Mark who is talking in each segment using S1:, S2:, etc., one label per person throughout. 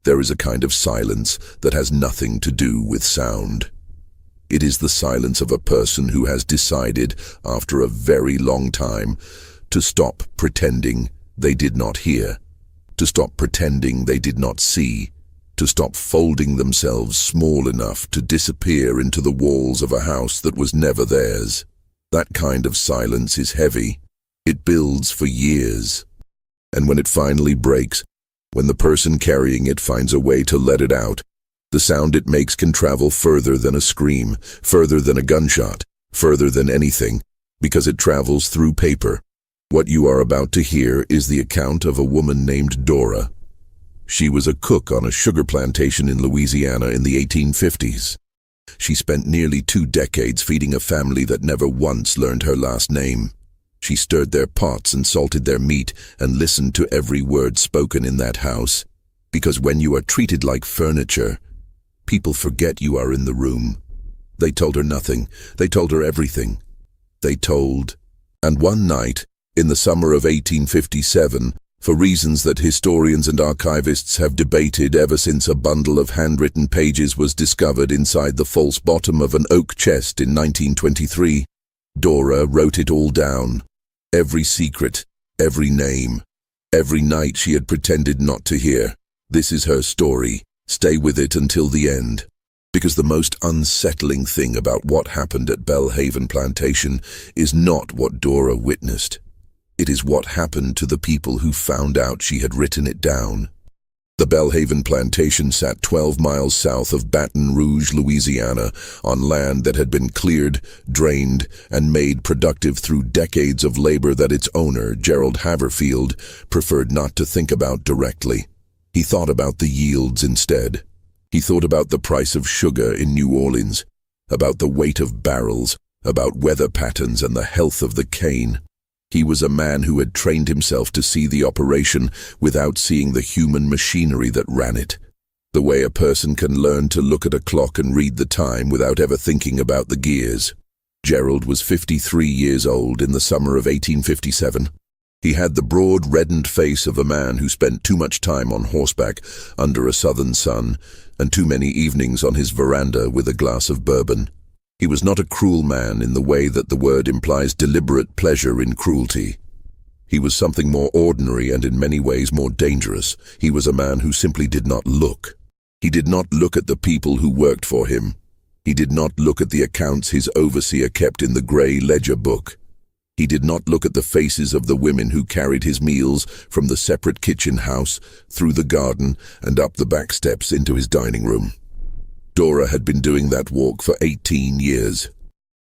S1: There is a kind of silence that has nothing to do with sound. It is the silence of a person who has decided, after a very long time, to stop pretending they did not hear, to stop pretending they did not see, to stop folding themselves small enough to disappear into the walls of a house that was never theirs. That kind of silence is heavy. It builds for years. And when it finally breaks, when the person carrying it finds a way to let it out, the sound it makes can travel further than a scream, further than a gunshot, further than anything, because it travels through paper. What you are about to hear is the account of a woman named Dora. She was a cook on a sugar plantation in Louisiana in the 1850s. She spent nearly 2 decades feeding a family that never once learned her last name. She stirred their pots and salted their meat and listened to every word spoken in that house. Because when you are treated like furniture, people forget you are in the room. They told her nothing. They told her everything. And one night, in the summer of 1857, for reasons that historians and archivists have debated ever since a bundle of handwritten pages was discovered inside the false bottom of an oak chest in 1923, Dora wrote it all down. Every secret, every name, every night she had pretended not to hear. This is her story. Stay with it until the end. Because the most unsettling thing about what happened at Belhaven Plantation is not what Dora witnessed. It is what happened to the people who found out she had written it down. The Belhaven Plantation sat 12 miles south of Baton Rouge, Louisiana, on land that had been cleared, drained, and made productive through decades of labor that its owner, Gerald Haverfield, preferred not to think about directly. He thought about the yields instead. He thought about the price of sugar in New Orleans, about the weight of barrels, about weather patterns and the health of the cane. He was a man who had trained himself to see the operation without seeing the human machinery that ran it. The way a person can learn to look at a clock and read the time without ever thinking about the gears. Gerald was 53 years old in the summer of 1857. He had the broad, reddened face of a man who spent too much time on horseback under a southern sun and too many evenings on his veranda with a glass of bourbon. He was not a cruel man in the way that the word implies deliberate pleasure in cruelty. He was something more ordinary and in many ways more dangerous. He was a man who simply did not look. He did not look at the people who worked for him. He did not look at the accounts his overseer kept in the grey ledger book. He did not look at the faces of the women who carried his meals from the separate kitchen house, through the garden, and up the back steps into his dining room. Dora had been doing that walk for 18 years.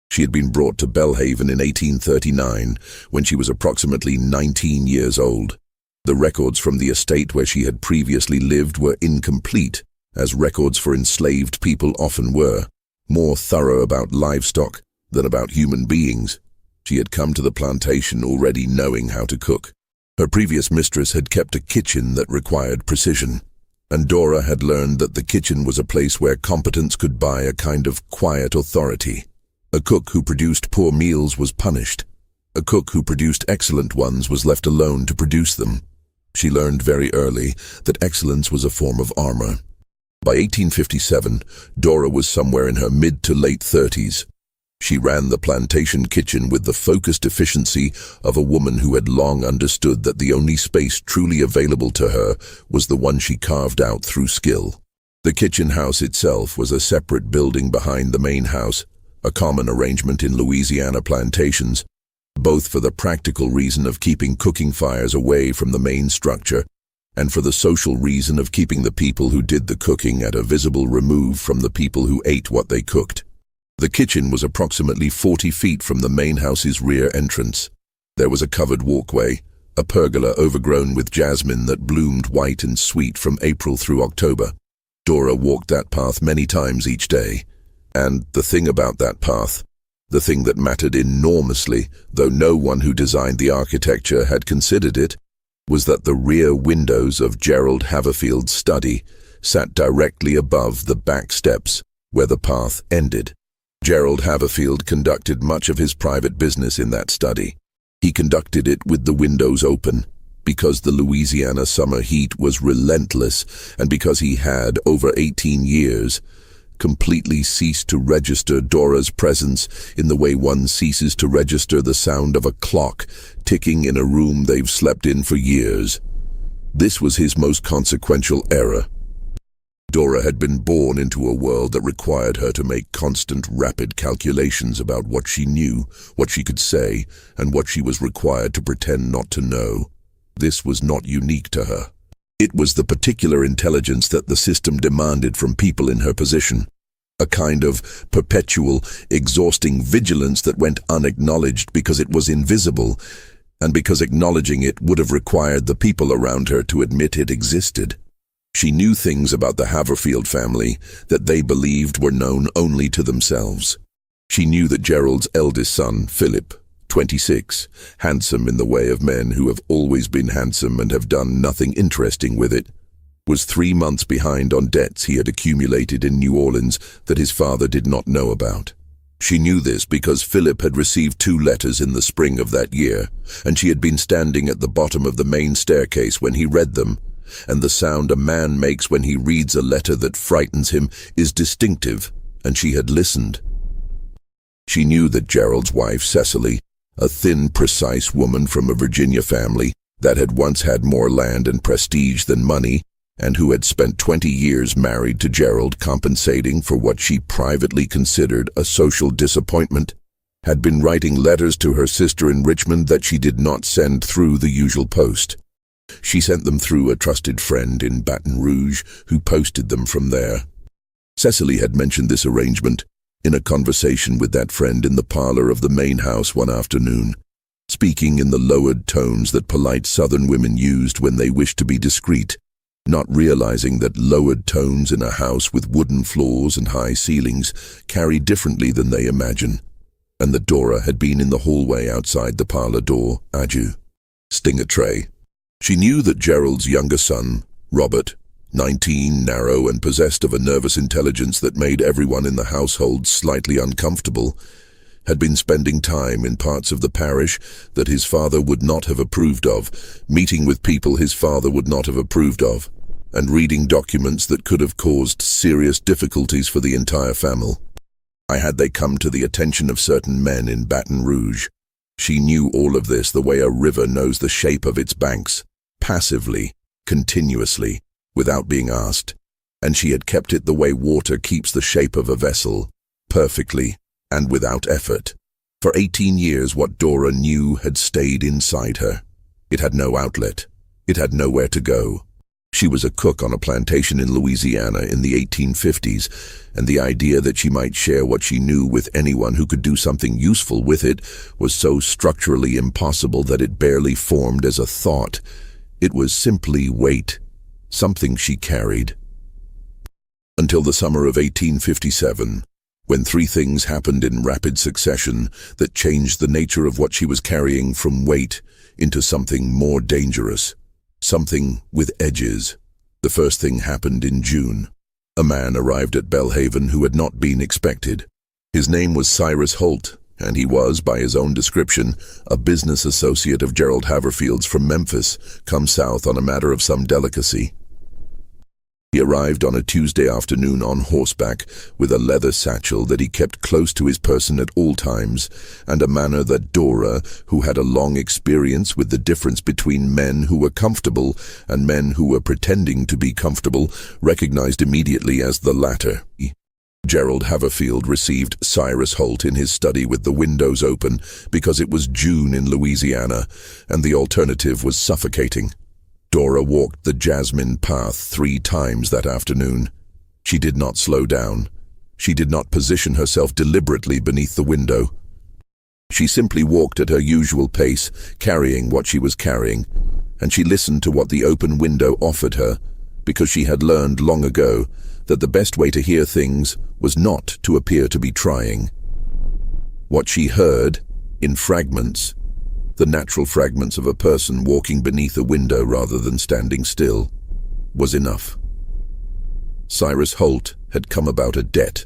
S1: She had been brought to Belhaven in 1839, when she was approximately 19 years old. The records from the estate where she had previously lived were incomplete, as records for enslaved people often were, more thorough about livestock than about human beings. She had come to the plantation already knowing how to cook. Her previous mistress had kept a kitchen that required precision, and Dora had learned that the kitchen was a place where competence could buy a kind of quiet authority. A cook who produced poor meals was punished. A cook who produced excellent ones was left alone to produce them. She learned very early that excellence was a form of armor. By 1857, Dora was somewhere in her mid to late 30s. She ran the plantation kitchen with the focused efficiency of a woman who had long understood that the only space truly available to her was the one she carved out through skill. The kitchen house itself was a separate building behind the main house, a common arrangement in Louisiana plantations, both for the practical reason of keeping cooking fires away from the main structure and for the social reason of keeping the people who did the cooking at a visible remove from the people who ate what they cooked. The kitchen was approximately 40 feet from the main house's rear entrance. There was a covered walkway, a pergola overgrown with jasmine that bloomed white and sweet from April through October. Dora walked that path many times each day. And the thing about that path, the thing that mattered enormously, though no one who designed the architecture had considered it, was that the rear windows of Gerald Haverfield's study sat directly above the back steps where the path ended. Gerald Haverfield conducted much of his private business in that study. He conducted it with the windows open. Because the Louisiana summer heat was relentless, and because he had, over 18 years, completely ceased to register Dora's presence in the way one ceases to register the sound of a clock ticking in a room they've slept in for years. This was his most consequential error. Dora had been born into a world that required her to make constant, rapid calculations about what she knew, what she could say, and what she was required to pretend not to know. This was not unique to her. It was the particular intelligence that the system demanded from people in her position. A kind of perpetual, exhausting vigilance that went unacknowledged because it was invisible, and because acknowledging it would have required the people around her to admit it existed. She knew things about the Haverfield family that they believed were known only to themselves. She knew that Gerald's eldest son, Philip, 26, handsome in the way of men who have always been handsome and have done nothing interesting with it, was 3 months behind on debts he had accumulated in New Orleans that his father did not know about. She knew this because Philip had received 2 letters in the spring of that year, and she had been standing at the bottom of the main staircase when he read them, and the sound a man makes when he reads a letter that frightens him is distinctive, and she had listened. She knew that Gerald's wife, Cecily, a thin, precise woman from a Virginia family that had once had more land and prestige than money, and who had spent 20 years married to Gerald, compensating for what she privately considered a social disappointment, had been writing letters to her sister in Richmond that she did not send through the usual post. She sent them through a trusted friend in Baton Rouge, who posted them from there. Cecily had mentioned this arrangement in a conversation with that friend in the parlor of the main house one afternoon, speaking in the lowered tones that polite Southern women used when they wished to be discreet, not realizing that lowered tones in a house with wooden floors and high ceilings carry differently than they imagine, and that Dora had been in the hallway outside the parlor door, adieu, sting a tray. She knew that Gerald's younger son, Robert, 19, narrow and possessed of a nervous intelligence that made everyone in the household slightly uncomfortable, had been spending time in parts of the parish that his father would not have approved of, meeting with people his father would not have approved of, and reading documents that could have caused serious difficulties for the entire family. Had they come to the attention of certain men in Baton Rouge. She knew all of this the way a river knows the shape of its banks, passively, continuously, without being asked, and she had kept it the way water keeps the shape of a vessel, perfectly and without effort. For 18 years what Dora knew had stayed inside her. It had no outlet. It had nowhere to go. She was a cook on a plantation in Louisiana in the 1850s, and the idea that she might share what she knew with anyone who could do something useful with it was so structurally impossible that it barely formed as a thought. It was simply weight, something she carried. Until the summer of 1857, when 3 things happened in rapid succession that changed the nature of what she was carrying from weight into something more dangerous, something with edges. The first thing happened in June. A man arrived at Belhaven who had not been expected. His name was Cyrus Holt, and he was, by his own description, a business associate of Gerald Haverfield's from Memphis, come south on a matter of some delicacy. He arrived on a Tuesday afternoon on horseback with a leather satchel that he kept close to his person at all times, and a manner that Dora, who had a long experience with the difference between men who were comfortable and men who were pretending to be comfortable, recognized immediately as the latter. Gerald Haverfield received Cyrus Holt in his study with the windows open because it was June in Louisiana, and the alternative was suffocating. Dora walked the jasmine path 3 times that afternoon. She did not slow down. She did not position herself deliberately beneath the window. She simply walked at her usual pace, carrying what she was carrying, and she listened to what the open window offered her, because she had learned long ago that the best way to hear things was not to appear to be trying. What she heard, in fragments, the natural fragments of a person walking beneath a window rather than standing still, was enough. Cyrus Holt had come about a debt.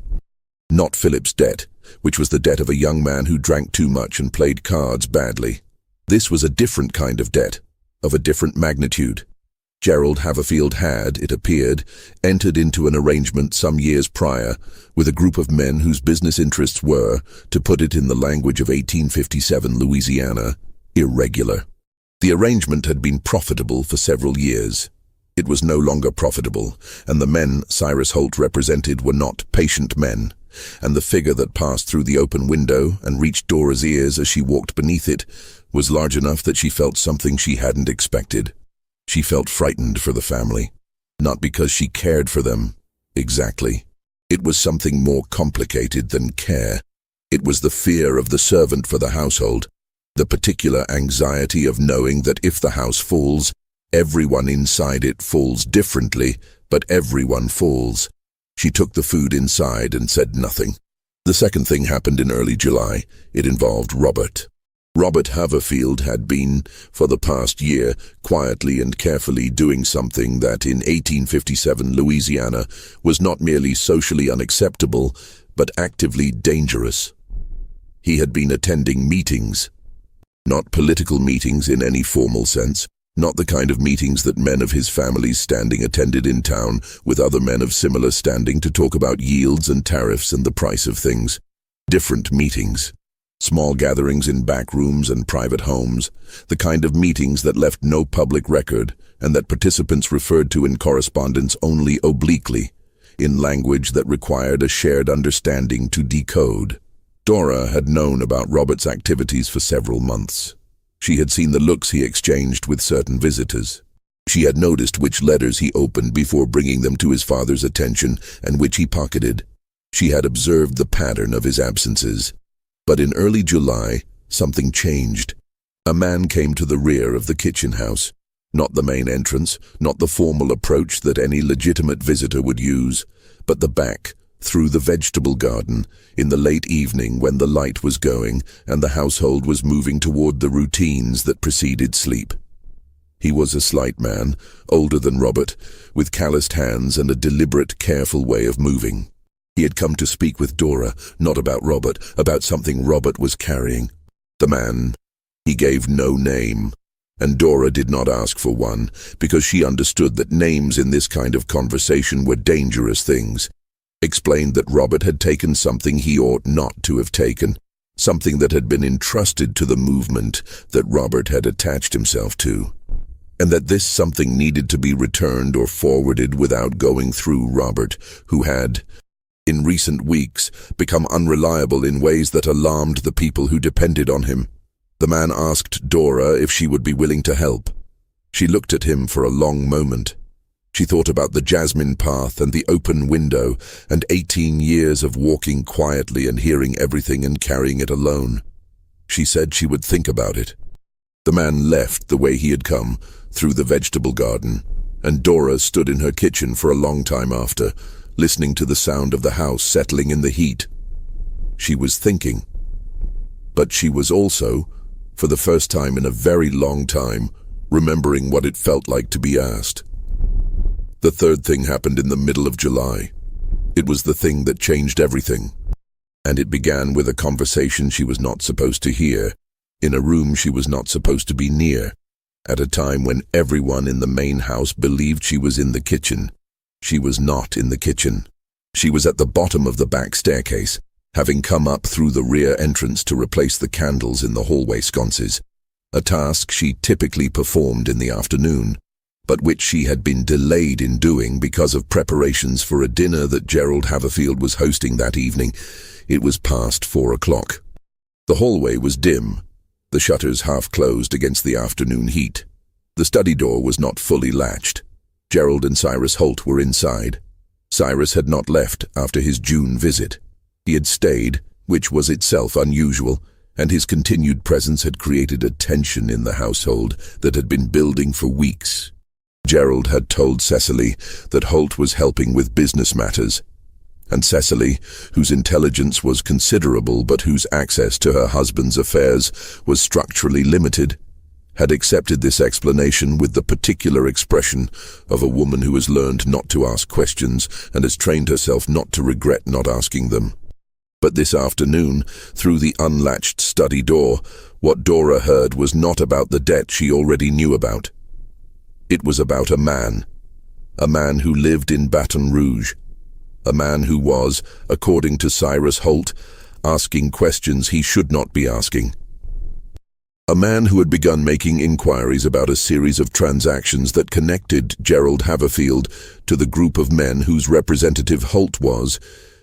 S1: Not Philip's debt, which was the debt of a young man who drank too much and played cards badly. This was a different kind of debt, of a different magnitude. Gerald Haverfield had, it appeared, entered into an arrangement some years prior with a group of men whose business interests were, to put it in the language of 1857 Louisiana, irregular. The arrangement had been profitable for several years. It was no longer profitable, and the men Cyrus Holt represented were not patient men, and the figure that passed through the open window and reached Dora's ears as she walked beneath it was large enough that she felt something she hadn't expected. She felt frightened for the family, not because she cared for them, exactly. It was something more complicated than care. It was the fear of the servant for the household, the particular anxiety of knowing that if the house falls, everyone inside it falls differently, but everyone falls. She took the food inside and said nothing. The second thing happened in early July. It involved Robert. Robert Haverfield had been, for the past year, quietly and carefully doing something that in 1857 Louisiana was not merely socially unacceptable, but actively dangerous. He had been attending meetings. Not political meetings in any formal sense, not the kind of meetings that men of his family's standing attended in town with other men of similar standing to talk about yields and tariffs and the price of things. Different meetings. Small gatherings in back rooms and private homes, the kind of meetings that left no public record and that participants referred to in correspondence only obliquely, in language that required a shared understanding to decode. Dora had known about Robert's activities for several months. She had seen the looks he exchanged with certain visitors. She had noticed which letters he opened before bringing them to his father's attention and which he pocketed. She had observed the pattern of his absences. But in early July, something changed. A man came to the rear of the kitchen house. Not the main entrance, not the formal approach that any legitimate visitor would use, but the back, through the vegetable garden, in the late evening when the light was going and the household was moving toward the routines that preceded sleep. He was a slight man, older than Robert, with calloused hands and a deliberate, careful way of moving. He had come to speak with Dora, not about Robert, about something Robert was carrying. The man, he gave no name, and Dora did not ask for one, because she understood that names in this kind of conversation were dangerous things. Explained that Robert had taken something he ought not to have taken, something that had been entrusted to the movement that Robert had attached himself to, and that this something needed to be returned or forwarded without going through Robert, who had, in recent weeks, become unreliable in ways that alarmed the people who depended on him. The man asked Dora if she would be willing to help. She looked at him for a long moment. She thought about the jasmine path and the open window and 18 years of walking quietly and hearing everything and carrying it alone. She said she would think about it. The man left the way he had come, through the vegetable garden, and Dora stood in her kitchen for a long time after, listening to the sound of the house settling in the heat. She was thinking. But she was also, for the first time in a very long time, remembering what it felt like to be asked. The third thing happened in the middle of July. It was the thing that changed everything. And it began with a conversation she was not supposed to hear, in a room she was not supposed to be near, at a time when everyone in the main house believed she was in the kitchen. She was not in the kitchen. She was at the bottom of the back staircase, having come up through the rear entrance to replace the candles in the hallway sconces, a task she typically performed in the afternoon, but which she had been delayed in doing because of preparations for a dinner that Gerald Haverfield was hosting that evening. It was past 4 o'clock. The hallway was dim, the shutters half closed against the afternoon heat. The study door was not fully latched. Gerald and Cyrus Holt were inside. Cyrus had not left after his June visit. He had stayed, which was itself unusual, and his continued presence had created a tension in the household that had been building for weeks. Gerald had told Cecily that Holt was helping with business matters, and Cecily, whose intelligence was considerable but whose access to her husband's affairs was structurally limited, had accepted this explanation with the particular expression of a woman who has learned not to ask questions and has trained herself not to regret not asking them. But this afternoon, through the unlatched study door, what Dora heard was not about the debt she already knew about. It was about a man who lived in Baton Rouge, a man who was, according to Cyrus Holt, asking questions he should not be asking. A man who had begun making inquiries about a series of transactions that connected Gerald Haverfield to the group of men whose representative Holt was,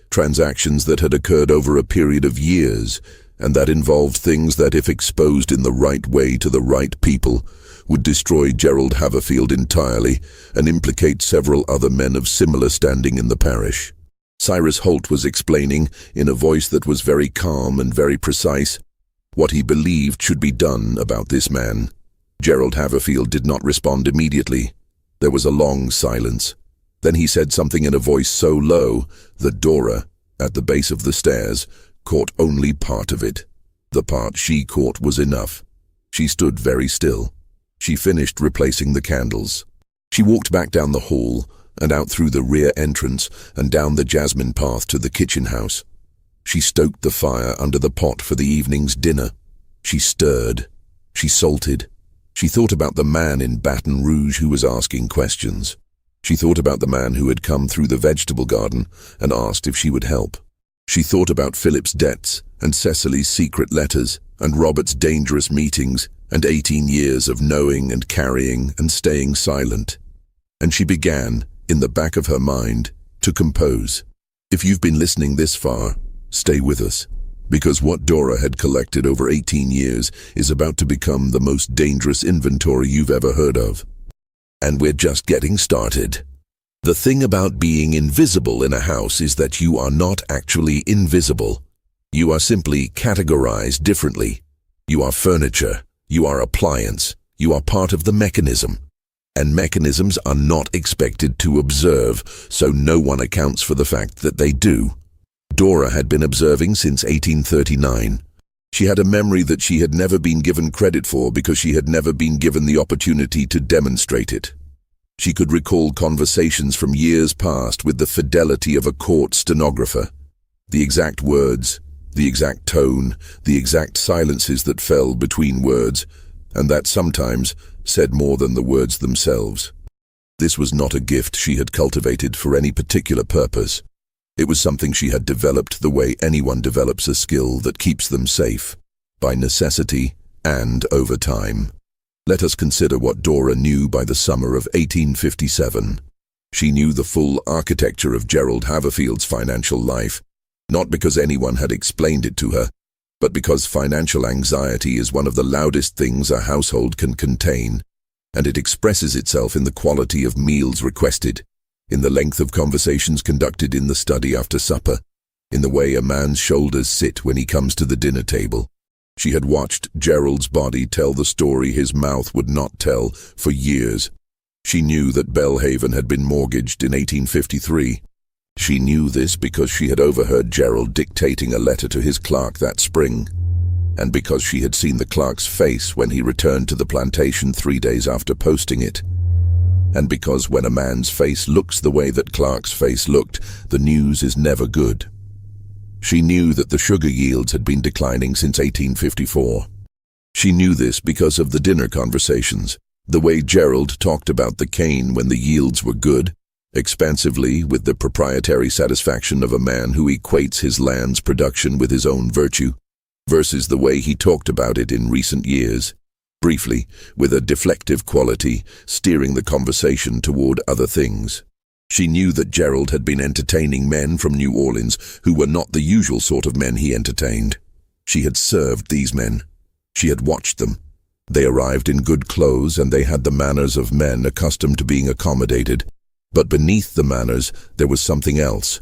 S1: transactions that had occurred over a period of years, and that involved things that, if exposed in the right way to the right people, would destroy Gerald Haverfield entirely and implicate several other men of similar standing in the parish. Cyrus Holt was explaining, in a voice that was very calm and very precise, what he believed should be done about this man. Gerald Haverfield did not respond immediately. There was a long silence. Then he said something in a voice so low that Dora, at the base of the stairs, caught only part of it. The part she caught was enough. She stood very still. She finished replacing the candles. She walked back down the hall and out through the rear entrance and down the jasmine path to the kitchen house. She stoked the fire under the pot for the evening's dinner. She stirred. She salted. She thought about the man in Baton Rouge who was asking questions. She thought about the man who had come through the vegetable garden and asked if she would help. She thought about Philip's debts and Cecily's secret letters and Robert's dangerous meetings and 18 years of knowing and carrying and staying silent. And she began, in the back of her mind, to compose. If you've been listening this far, stay with us, because what Dora had collected over 18 years is about to become the most dangerous inventory you've ever heard of. And we're just getting started. The thing about being invisible in a house is that you are not actually invisible. You are simply categorized differently. You are furniture. You are appliance. You are part of the mechanism. And mechanisms are not expected to observe, so no one accounts for the fact that they do. Dora had been observing since 1839. She had a memory that she had never been given credit for because she had never been given the opportunity to demonstrate it. She could recall conversations from years past with the fidelity of a court stenographer. The exact words, the exact tone, the exact silences that fell between words, and that sometimes said more than the words themselves. This was not a gift she had cultivated for any particular purpose. It was something she had developed the way anyone develops a skill that keeps them safe, by necessity and over time. Let us consider what Dora knew by the summer of 1857. She knew the full architecture of Gerald Haverfield's financial life, not because anyone had explained it to her, but because financial anxiety is one of the loudest things a household can contain, and it expresses itself in the quality of meals requested, in the length of conversations conducted in the study after supper, in the way a man's shoulders sit when he comes to the dinner table. She had watched Gerald's body tell the story his mouth would not tell for years. She knew that Belhaven had been mortgaged in 1853. She knew this because she had overheard Gerald dictating a letter to his clerk that spring, and because she had seen the clerk's face when he returned to the plantation 3 days after posting it. And because when a man's face looks the way that Clark's face looked, the news is never good. She knew that the sugar yields had been declining since 1854. She knew this because of the dinner conversations, the way Gerald talked about the cane when the yields were good, expansively with the proprietary satisfaction of a man who equates his land's production with his own virtue, versus the way he talked about it in recent years, briefly, with a deflective quality, steering the conversation toward other things. She knew that Gerald had been entertaining men from New Orleans who were not the usual sort of men he entertained. She had served these men. She had watched them. They arrived in good clothes and they had the manners of men accustomed to being accommodated. But beneath the manners there was something else.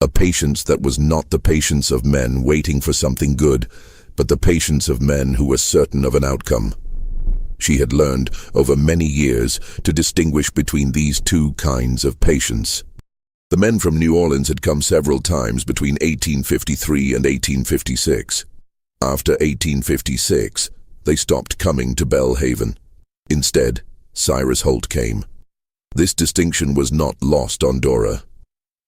S1: A patience that was not the patience of men waiting for something good, but the patience of men who were certain of an outcome. She had learned over many years to distinguish between these two kinds of patience. The men from New Orleans had come several times between 1853 and 1856. After 1856, they stopped coming to Belhaven. Instead, Cyrus Holt came. This distinction was not lost on Dora.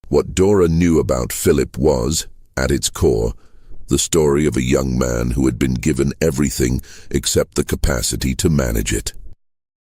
S1: What Dora knew about Philip was, At its core, the story of a young man who had been given everything except the capacity to manage it.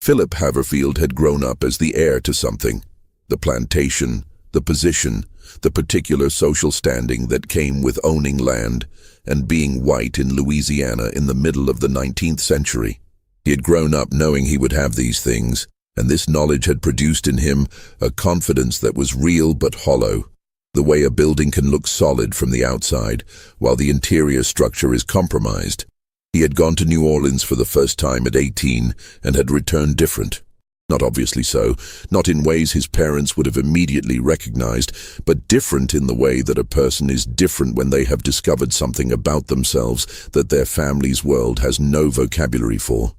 S1: Philip Haverfield had grown up as the heir to something, the plantation, the position, the particular social standing that came with owning land and being white in Louisiana in the middle of the 19th century. He had grown up knowing he would have these things, and this knowledge had produced in him a confidence that was real but hollow, the way a building can look solid from the outside while the interior structure is compromised. He had gone to New Orleans for the first time at 18 and had returned different. Not obviously so, not in ways his parents would have immediately recognized, but different in the way that a person is different when they have discovered something about themselves that their family's world has no vocabulary for.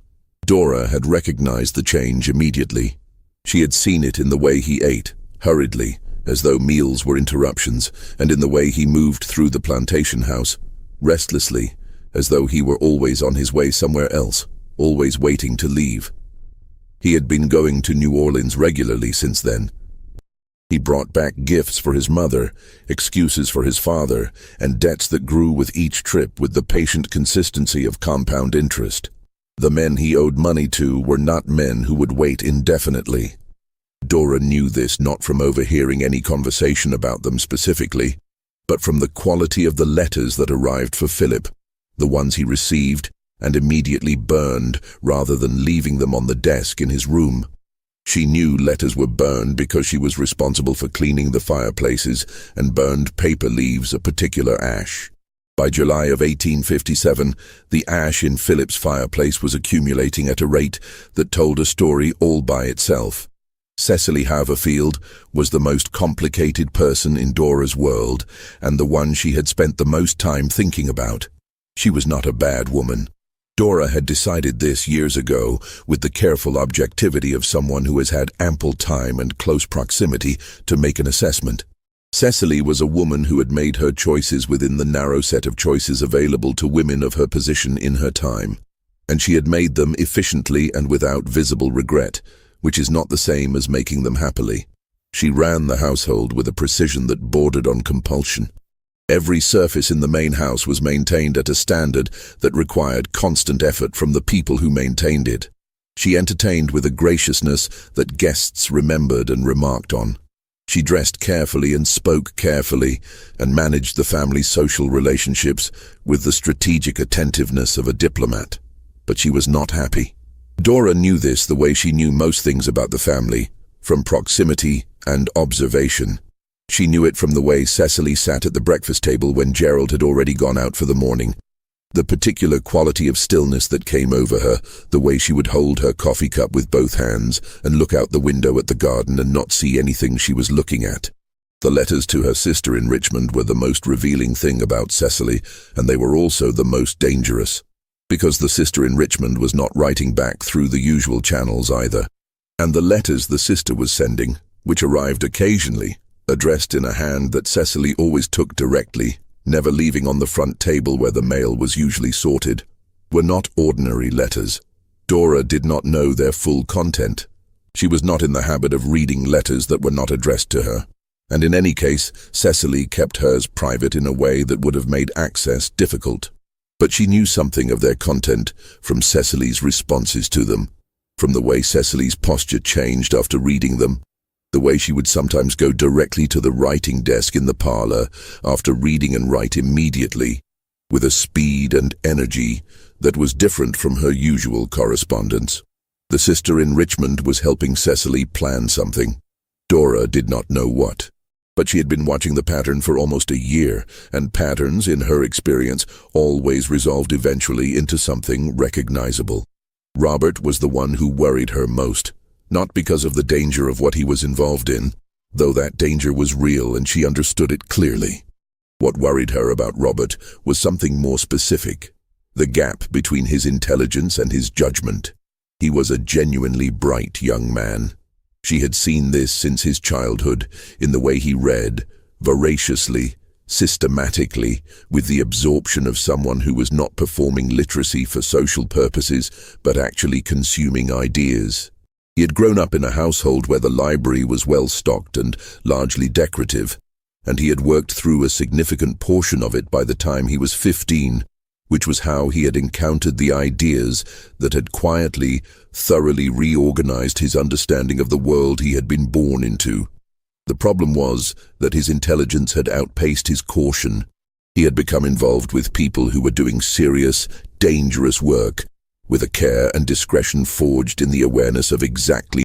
S1: Dora had recognized the change immediately. She had seen it in the way he ate, hurriedly, as though meals were interruptions, and in the way he moved through the plantation house, restlessly, as though he were always on his way somewhere else, always waiting to leave. He had been going to New Orleans regularly since then. He brought back gifts for his mother, excuses for his father, and debts that grew with each trip with the patient consistency of compound interest. The men he owed money to were not men who would wait indefinitely. Dora knew this not from overhearing any conversation about them specifically, but from the quality of the letters that arrived for Philip, the ones he received and immediately burned rather than leaving them on the desk in his room. She knew letters were burned because she was responsible for cleaning the fireplaces and burned paper leaves a particular ash. By July of 1857, the ash in Philip's fireplace was accumulating at a rate that told a story all by itself. Cecily Haverfield was the most complicated person in Dora's world and the one she had spent the most time thinking about. She was not a bad woman. Dora had decided this years ago with the careful objectivity of someone who has had ample time and close proximity to make an assessment. Cecily was a woman who had made her choices within the narrow set of choices available to women of her position in her time, and she had made them efficiently and without visible regret, which is not the same as making them happily. She ran the household with a precision that bordered on compulsion. Every surface in the main house was maintained at a standard that required constant effort from the people who maintained it. She entertained with a graciousness that guests remembered and remarked on. She dressed carefully and spoke carefully and managed the family's social relationships with the strategic attentiveness of a diplomat. But she was not happy. Dora knew this the way she knew most things about the family, from proximity and observation. She knew it from the way Cecily sat at the breakfast table when Gerald had already gone out for the morning. The particular quality of stillness that came over her, the way she would hold her coffee cup with both hands and look out the window at the garden and not see anything she was looking at. The letters to her sister in Richmond were the most revealing thing about Cecily, and they were also the most dangerous, because the sister in Richmond was not writing back through the usual channels either. And the letters the sister was sending, which arrived occasionally, addressed in a hand that Cecily always took directly, never leaving on the front table where the mail was usually sorted, were not ordinary letters. Dora did not know their full content. She was not in the habit of reading letters that were not addressed to her, and in any case, Cecily kept hers private in a way that would have made access difficult. But she knew something of their content from Cecily's responses to them, from the way Cecily's posture changed after reading them, the way she would sometimes go directly to the writing desk in the parlor after reading and write immediately, with a speed and energy that was different from her usual correspondence. The sister in Richmond was helping Cecily plan something. Dora did not know what, but she had been watching the pattern for almost a year, and patterns, in her experience, always resolved eventually into something recognizable. Robert was the one who worried her most. Not because of the danger of what he was involved in, though that danger was real and she understood it clearly. What worried her about Robert was something more specific, the gap between his intelligence and his judgment. He was a genuinely bright young man. She had seen this since his childhood, in the way he read, voraciously, systematically, with the absorption of someone who was not performing literacy for social purposes, but actually consuming ideas. He had grown up in a household where the library was well stocked and largely decorative, and he had worked through a significant portion of it by the time he was 15, which was how he had encountered the ideas that had quietly, thoroughly reorganized his understanding of the world he had been born into. The problem was that his intelligence had outpaced his caution. He had become involved with people who were doing serious, dangerous work, with a care and discretion forged in the awareness of exactly